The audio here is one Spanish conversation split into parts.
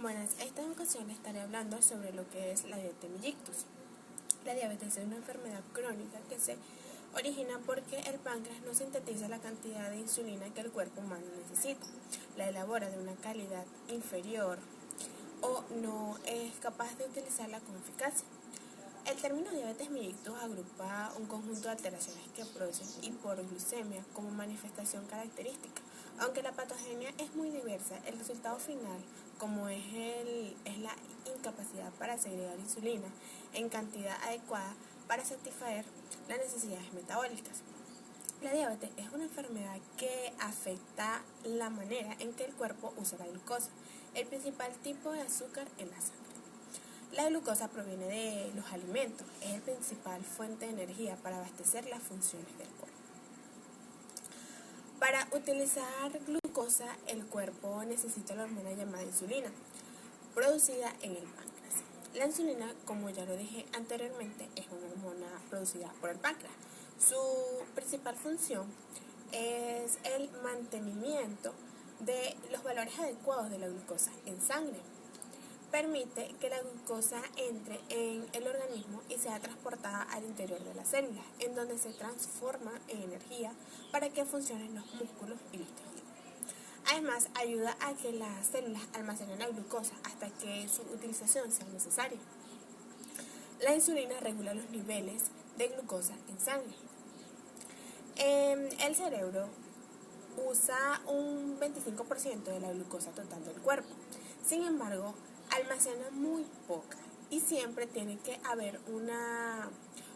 Buenas, esta ocasión estaré hablando sobre lo que es la diabetes mellitus. La diabetes es una enfermedad crónica que se origina porque el páncreas no sintetiza la cantidad de insulina que el cuerpo humano necesita, la elabora de una calidad inferior o no es capaz de utilizarla con eficacia. El término diabetes mellitus agrupa un conjunto de alteraciones que producen hiperglucemia como manifestación característica. Aunque la patogenia es muy diversa, el resultado final, como es la incapacidad para segregar insulina en cantidad adecuada para satisfacer las necesidades metabólicas. La diabetes es una enfermedad que afecta la manera en que el cuerpo usa la glucosa, el principal tipo de azúcar en la sangre. La glucosa proviene de los alimentos, es el principal fuente de energía para abastecer las funciones del cuerpo. Para utilizar glucosa, el cuerpo necesita la hormona llamada insulina, producida en el páncreas. La insulina, como ya lo dije anteriormente, es una hormona producida por el páncreas. Su principal función es el mantenimiento de los valores adecuados de la glucosa en sangre. Permite que la glucosa entre en el organismo y sea transportada al interior de las células, en donde se transforma en energía para que funcionen los músculos y los tejidos. Además, ayuda a que las células almacenen la glucosa hasta que su utilización sea necesaria. La insulina regula los niveles de glucosa en sangre. El cerebro usa un 25% de la glucosa total del cuerpo. Sin embargo, almacena muy poca y siempre tiene que haber una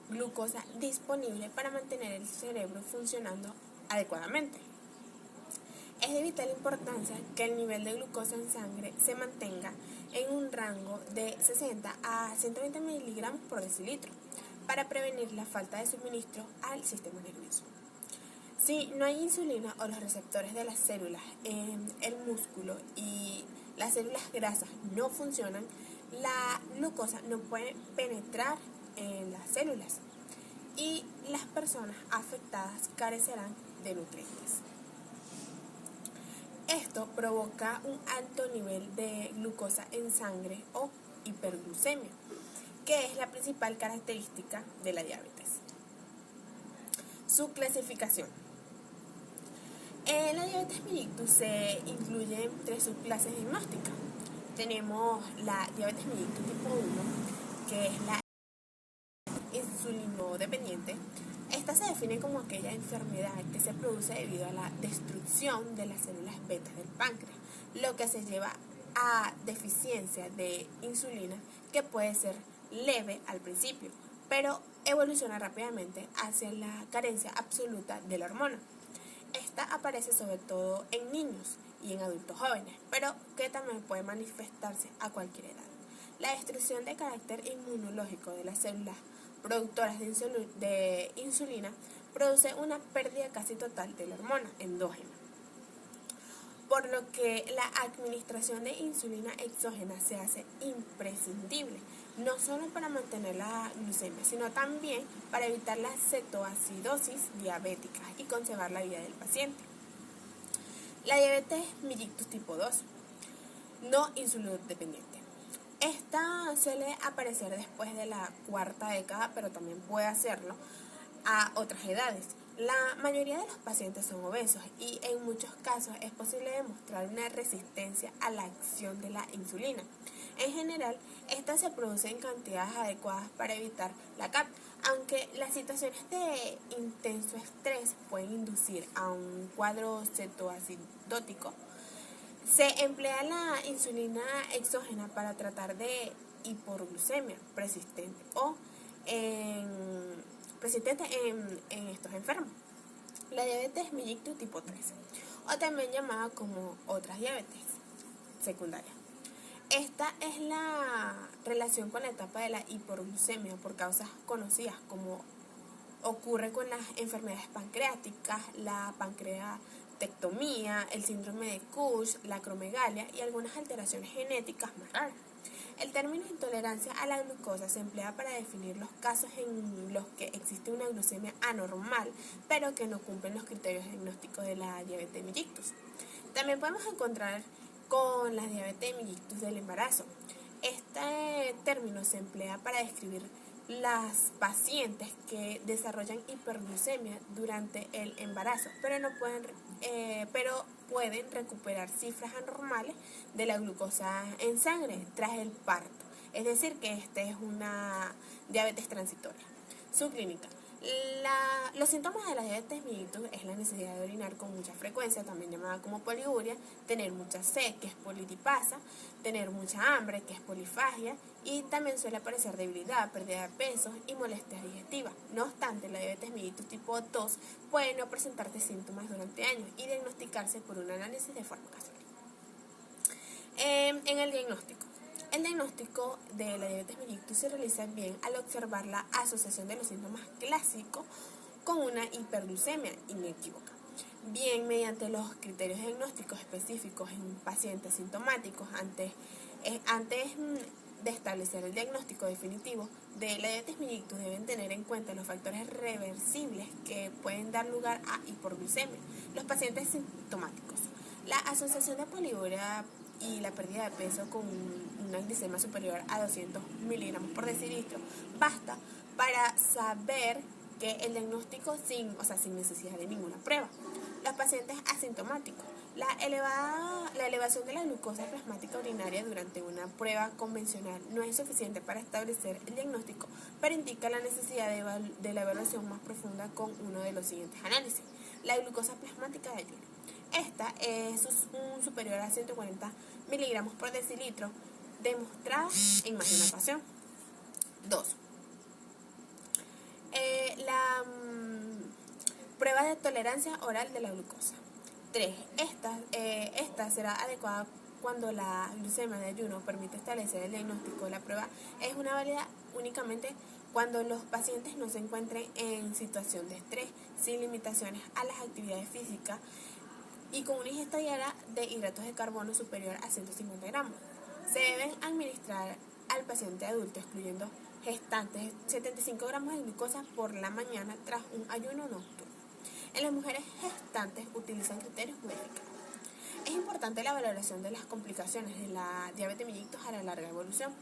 glucosa disponible para mantener el cerebro funcionando adecuadamente. Es de vital importancia que el nivel de glucosa en sangre se mantenga en un rango de 60 a 120 miligramos por decilitro para prevenir la falta de suministro al sistema nervioso. Si no hay insulina o los receptores de las células en el músculo y las células grasas no funcionan, la glucosa no puede penetrar en las células y las personas afectadas carecerán de nutrientes. Esto provoca un alto nivel de glucosa en sangre o hiperglucemia, que es la principal característica de la diabetes. Su clasificación. En la diabetes mellitus se incluyen tres subclases diagnósticas. Tenemos la diabetes mellitus tipo 1, que es la insulinodependiente. Esta se define como aquella enfermedad que se produce debido a la destrucción de las células beta del páncreas, lo que se lleva a deficiencia de insulina, que puede ser leve al principio, pero evoluciona rápidamente hacia la carencia absoluta de la hormona. Esta aparece sobre todo en niños y en adultos jóvenes, pero que también puede manifestarse a cualquier edad. La destrucción de carácter inmunológico de las células productoras de insulina produce una pérdida casi total de la hormona endógena, por lo que la administración de insulina exógena se hace imprescindible, no solo para mantener la glucemia, sino también para evitar la cetoacidosis diabética y conservar la vida del paciente. La diabetes mellitus tipo 2, no insulinodependiente. Esta suele aparecer después de la cuarta década, pero también puede hacerlo a otras edades. La mayoría de los pacientes son obesos y en muchos casos es posible demostrar una resistencia a la acción de la insulina. En general, esta se produce en cantidades adecuadas para evitar la CAP, aunque las situaciones de intenso estrés pueden inducir a un cuadro cetoacidótico. Se emplea la insulina exógena para tratar de hiperglucemia persistente en estos enfermos. La diabetes mellitus tipo 3, o también llamada como otras diabetes secundarias. Esta es la relación con la etapa de la hiperglucemia por causas conocidas, como ocurre con las enfermedades pancreáticas, la pancreatectomía, el síndrome de Cush, la acromegalia y algunas alteraciones genéticas más raras. El término intolerancia a la glucosa se emplea para definir los casos en los que existe una glucemia anormal, pero que no cumplen los criterios diagnósticos de la diabetes mellitus. También podemos encontrar con la diabetes mellitus del embarazo. Este término se emplea para describir las pacientes que desarrollan hiperglucemia durante el embarazo, pero pueden recuperar cifras anormales de la glucosa en sangre tras el parto. Es decir, que esta es una diabetes transitoria. Su clínica. Los síntomas de la diabetes mellitus es la necesidad de orinar con mucha frecuencia, también llamada como poliuria, tener mucha sed, que es polidipasa, tener mucha hambre, que es polifagia, y también suele aparecer debilidad, pérdida de peso y molestias digestivas. No obstante, la diabetes mellitus tipo 2 puede no presentarse síntomas durante años y diagnosticarse por un análisis de forma casual. En el diagnóstico. El diagnóstico de la diabetes mellitus se realiza bien al observar la asociación de los síntomas clásicos con una hiperglucemia inequívoca, bien mediante los criterios diagnósticos específicos en pacientes sintomáticos. Antes de establecer el diagnóstico definitivo de la diabetes mellitus deben tener en cuenta los factores reversibles que pueden dar lugar a hiperglucemia. Los pacientes sintomáticos. La asociación de poliuria y la pérdida de peso con una glicemia superior a 200 miligramos por decilitro basta para saber que el diagnóstico sin necesidad de ninguna prueba. Los pacientes asintomáticos. La elevación de la glucosa plasmática urinaria durante una prueba convencional no es suficiente para establecer el diagnóstico, pero indica la necesidad de la evaluación más profunda con uno de los siguientes análisis. La glucosa plasmática de ayuno. Esta es superior a 140 miligramos por decilitro, demostrada en más de una ocasión. 2. La prueba de tolerancia oral de la glucosa. 3. Esta será adecuada cuando la glucemia de ayuno permite establecer el diagnóstico. La prueba es una válida únicamente cuando los pacientes no se encuentren en situación de estrés, sin limitaciones a las actividades físicas y con una ingesta diaria de hidratos de carbono superior a 150 gramos. Se deben administrar al paciente adulto, excluyendo gestantes, 75 gramos de glucosa por la mañana tras un ayuno nocturno. En las mujeres gestantes utilizan criterios modificados. Es importante la valoración de las complicaciones de la diabetes mellitus a la larga evolución.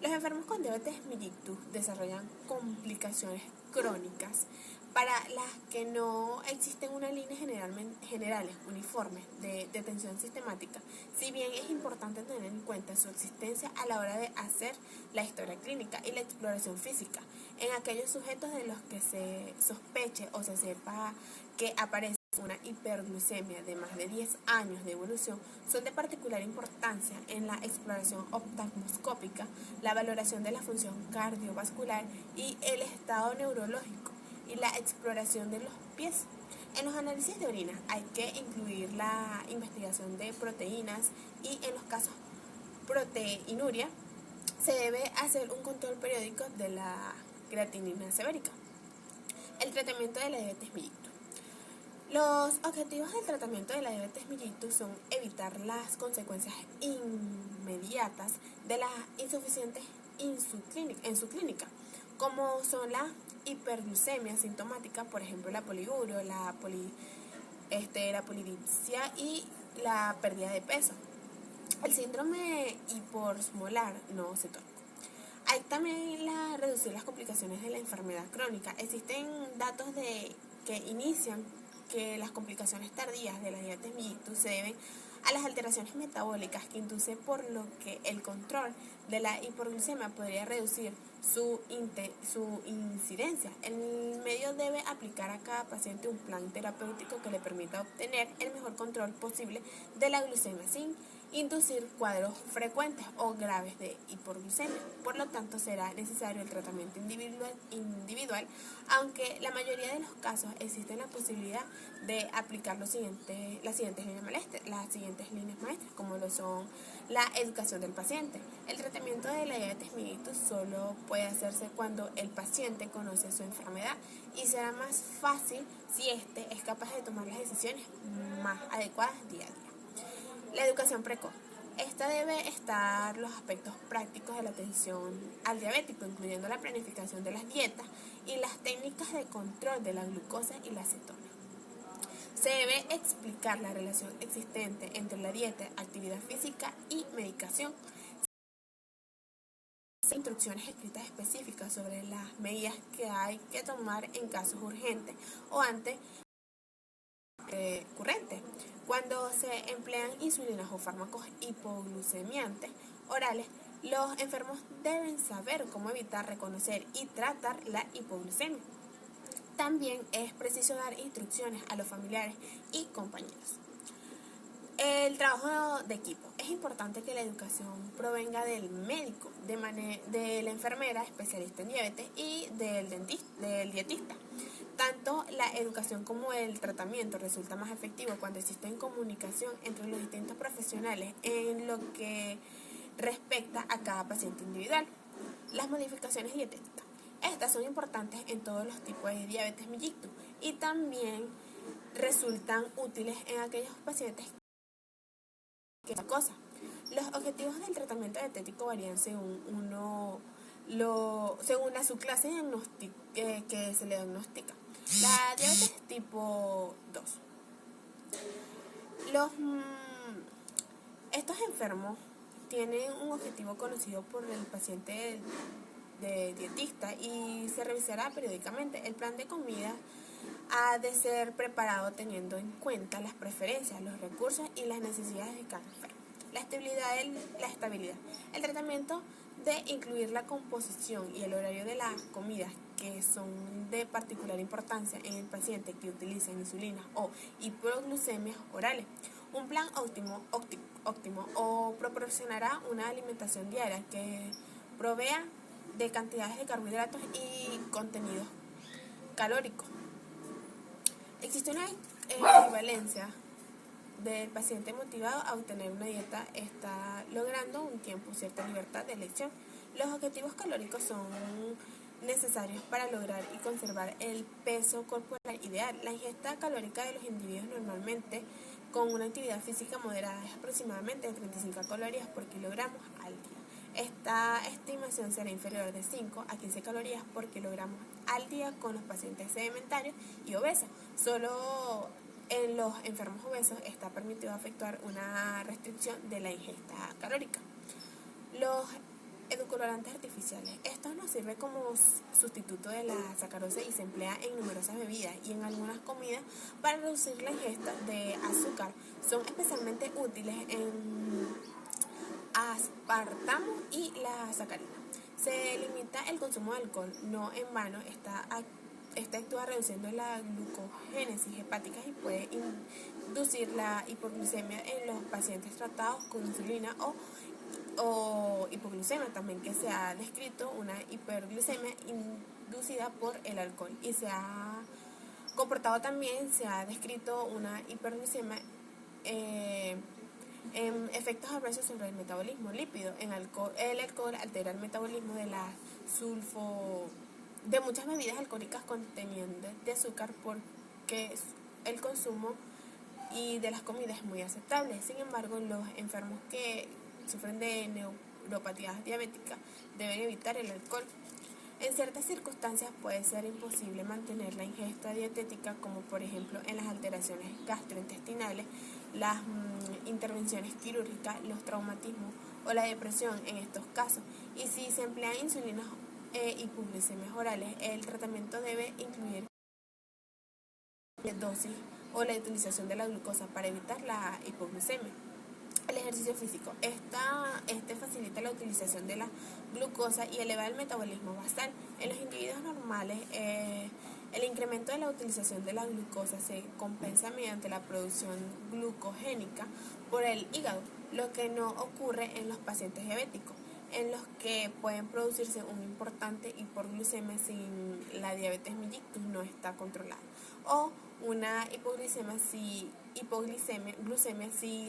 Los enfermos con diabetes mellitus desarrollan complicaciones crónicas para las que no existen unas líneas generales uniformes de atención sistemática, si bien es importante tener en cuenta su existencia a la hora de hacer la historia clínica y la exploración física. En aquellos sujetos de los que se sospeche o se sepa que aparece una hiperglucemia de más de 10 años de evolución, son de particular importancia en la exploración oftalmoscópica, la valoración de la función cardiovascular y el estado neurológico, y la exploración de los pies. En los análisis de orina hay que incluir la investigación de proteínas y en los casos proteinuria se debe hacer un control periódico de la creatinina sebérica. El tratamiento de la diabetes mellitus. Los objetivos del tratamiento de la diabetes mellitus son evitar las consecuencias inmediatas de las insuficientes en su clínica, como son la hiperglucemia sintomática, por ejemplo la poliuria, la polidipsia y la pérdida de peso. El síndrome hiposmolar no cetónico. Hay también reducir las complicaciones de la enfermedad crónica. Existen datos que inician que las complicaciones tardías de la diabetes mellitus se deben a las alteraciones metabólicas que induce, por lo que el control de la hiperglucemia podría reducir su incidencia. El medio debe aplicar a cada paciente un plan terapéutico que le permita obtener el mejor control posible de la glucemia sin inducir cuadros frecuentes o graves de hiperglucemia. Por lo tanto, será necesario el tratamiento individual, aunque la mayoría de los casos existe la posibilidad de aplicar las siguientes líneas maestras, como lo son la educación del paciente. El tratamiento de la diabetes mellitus solo puede hacerse cuando el paciente conoce su enfermedad y será más fácil si éste es capaz de tomar las decisiones más adecuadas día a día. La educación precoz. Esta debe estar los aspectos prácticos de la atención al diabético, incluyendo la planificación de las dietas y las técnicas de control de la glucosa y la cetona. Se debe explicar la relación existente entre la dieta, actividad física y medicación. Instrucciones escritas específicas sobre las medidas que hay que tomar en casos urgentes o antes recurrentes. Cuando se emplean insulinas o fármacos hipoglucemiantes orales, los enfermos deben saber cómo evitar, reconocer y tratar la hipoglucemia. También es preciso dar instrucciones a los familiares y compañeros. El trabajo de equipo. Es importante que la educación provenga del médico, de la enfermera especialista en diabetes y del dietista. Tanto la educación como el tratamiento resulta más efectivo cuando existe comunicación entre los distintos profesionales en lo que respecta a cada paciente individual. Las modificaciones dietéticas. Estas son importantes en todos los tipos de diabetes mellitus y también resultan útiles en aquellos pacientes que cosa. Los objetivos del tratamiento dietético varían según según la subclase que se le diagnostica. La diabetes tipo 2. Estos enfermos tienen un objetivo conocido por el paciente de dietista y se revisará periódicamente. El plan de comida ha de ser preparado teniendo en cuenta las preferencias, los recursos y las necesidades de cada enfermo. La estabilidad. El tratamiento de incluir la composición y el horario de las comidas que son de particular importancia en el paciente que utiliza insulina o hipoglucemias orales. Un plan óptimo o proporcionará una alimentación diaria que provea de cantidades de carbohidratos y contenidos calóricos. Existe una equivalencia del paciente motivado a obtener una dieta, está logrando un tiempo cierta libertad de elección. Los objetivos calóricos son necesarios para lograr y conservar el peso corporal ideal. La ingesta calórica de los individuos normalmente con una actividad física moderada es aproximadamente de 35 calorías por kilogramo al día. Esta estimación será inferior de 5 a 15 calorías por kilogramo al día con los pacientes sedentarios y obesos. Solo en los enfermos obesos está permitido efectuar una restricción de la ingesta calórica. Los edulcorantes artificiales. Esto nos sirve como sustituto de la sacarosa y se emplea en numerosas bebidas y en algunas comidas para reducir la ingesta de azúcar. Son especialmente útiles en aspartamo y la sacarina. Se limita el consumo de alcohol, no en vano, esta actúa reduciendo la glucogénesis hepática y puede inducir la hipoglucemia en los pacientes tratados con insulina o hipoglucemia, también que se ha descrito una hiperglucemia inducida por el alcohol y se ha descrito una hiperglucemia en efectos adversos sobre el metabolismo lípido. El alcohol altera el metabolismo de muchas bebidas alcohólicas conteniendo de azúcar porque el consumo y de las comidas es muy aceptable. Sin embargo, los enfermos que sufren de neuropatías diabéticas deben evitar el alcohol. En ciertas circunstancias puede ser imposible mantener la ingesta dietética, como por ejemplo en las alteraciones gastrointestinales, las intervenciones quirúrgicas, los traumatismos o la depresión en estos casos. Y si se emplean insulinas hipoglucemias orales, el tratamiento debe incluir dosis o la utilización de la glucosa para evitar la hipoglucemia. El ejercicio físico. Este facilita la utilización de la glucosa y eleva el metabolismo basal. En los individuos normales, el incremento de la utilización de la glucosa se compensa mediante la producción glucogénica por el hígado, lo que no ocurre en los pacientes diabéticos, en los que pueden producirse una importante hipoglucemia si la diabetes mellitus no está controlada, o una hipoglucemia si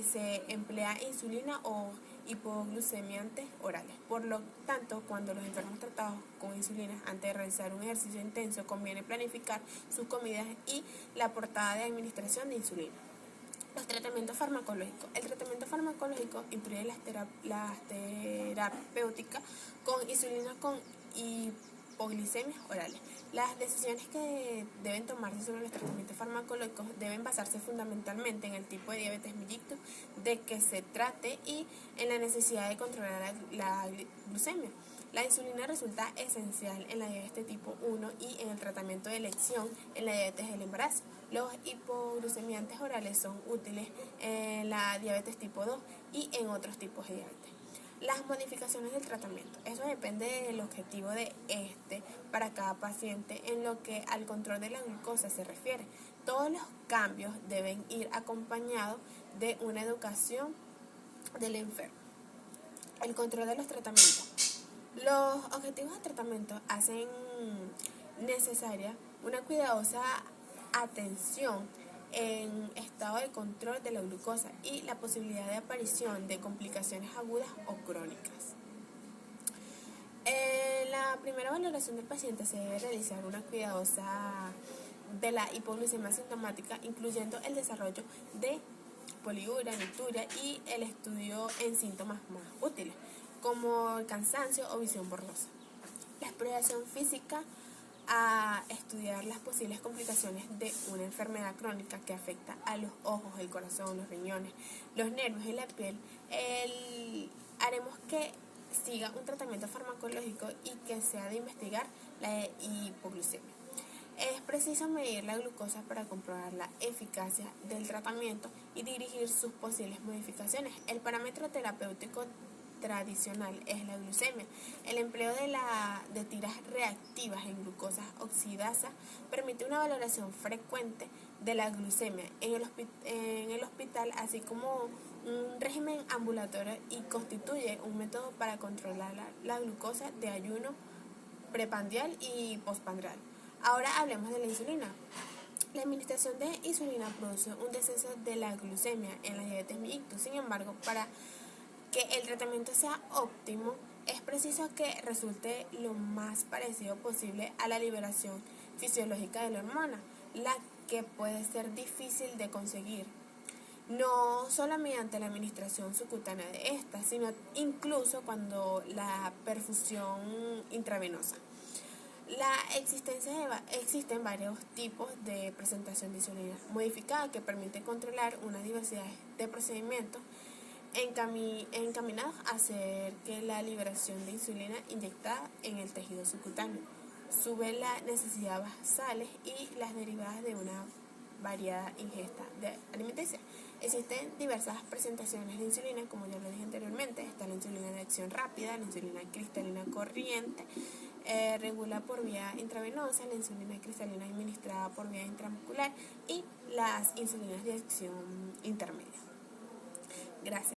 se emplea insulina o hipoglucemiantes orales. Por lo tanto, cuando los enfermos tratados con insulina antes de realizar un ejercicio intenso, conviene planificar sus comidas y la portada de administración de insulina. Los tratamientos farmacológicos. El tratamiento farmacológico incluye las terapéuticas con insulina con hipoglicemias orales. Las decisiones que deben tomarse sobre los tratamientos farmacológicos deben basarse fundamentalmente en el tipo de diabetes mellitus de que se trate y en la necesidad de controlar la glucemia. La insulina resulta esencial en la diabetes tipo 1 y en el tratamiento de elección en la diabetes del embarazo. Los hipoglucemiantes orales son útiles en la diabetes tipo 2 y en otros tipos de diabetes. Las modificaciones del tratamiento. Eso depende del objetivo de para cada paciente en lo que al control de la glucosa se refiere. Todos los cambios deben ir acompañados de una educación del enfermo. El control de los tratamientos. Los objetivos de tratamiento hacen necesaria una cuidadosa atención en estado de control de la glucosa y la posibilidad de aparición de complicaciones agudas o crónicas. En la primera valoración del paciente se debe realizar una cuidadosa de la hipoglucemia sintomática, incluyendo el desarrollo de poliuria, nicturia y el estudio en síntomas más útiles, como el cansancio o visión borrosa. La exploración física a estudiar las posibles complicaciones de una enfermedad crónica que afecta a los ojos, el corazón, los riñones, los nervios y la piel. Haremos que siga un tratamiento farmacológico y que se ha de investigar la hipoglucemia. Es preciso medir la glucosa para comprobar la eficacia del tratamiento y dirigir sus posibles modificaciones. El parámetro terapéutico tradicional es la glucemia. El empleo de tiras reactivas en glucosa oxidasa permite una valoración frecuente de la glucemia en el hospital, así como un régimen ambulatorio, y constituye un método para controlar la glucosa de ayuno preprandial y postprandial. Ahora hablemos de la insulina. La administración de insulina produce un descenso de la glucemia en la diabetes mellitus. Sin embargo, para que el tratamiento sea óptimo, es preciso que resulte lo más parecido posible a la liberación fisiológica de la hormona, la que puede ser difícil de conseguir, no solo mediante la administración subcutánea de esta, sino incluso cuando la perfusión intravenosa. Existen varios tipos de presentación de insulina modificada que permiten controlar una diversidad de procedimientos encaminados a hacer que la liberación de insulina inyectada en el tejido subcutáneo sube la necesidad basales y las derivadas de una variada ingesta de alimenticia. Existen diversas presentaciones de insulina, como ya lo dije anteriormente. Está la insulina de acción rápida, la insulina cristalina corriente, regula por vía intravenosa, la insulina cristalina administrada por vía intramuscular y las insulinas de acción intermedia. Gracias.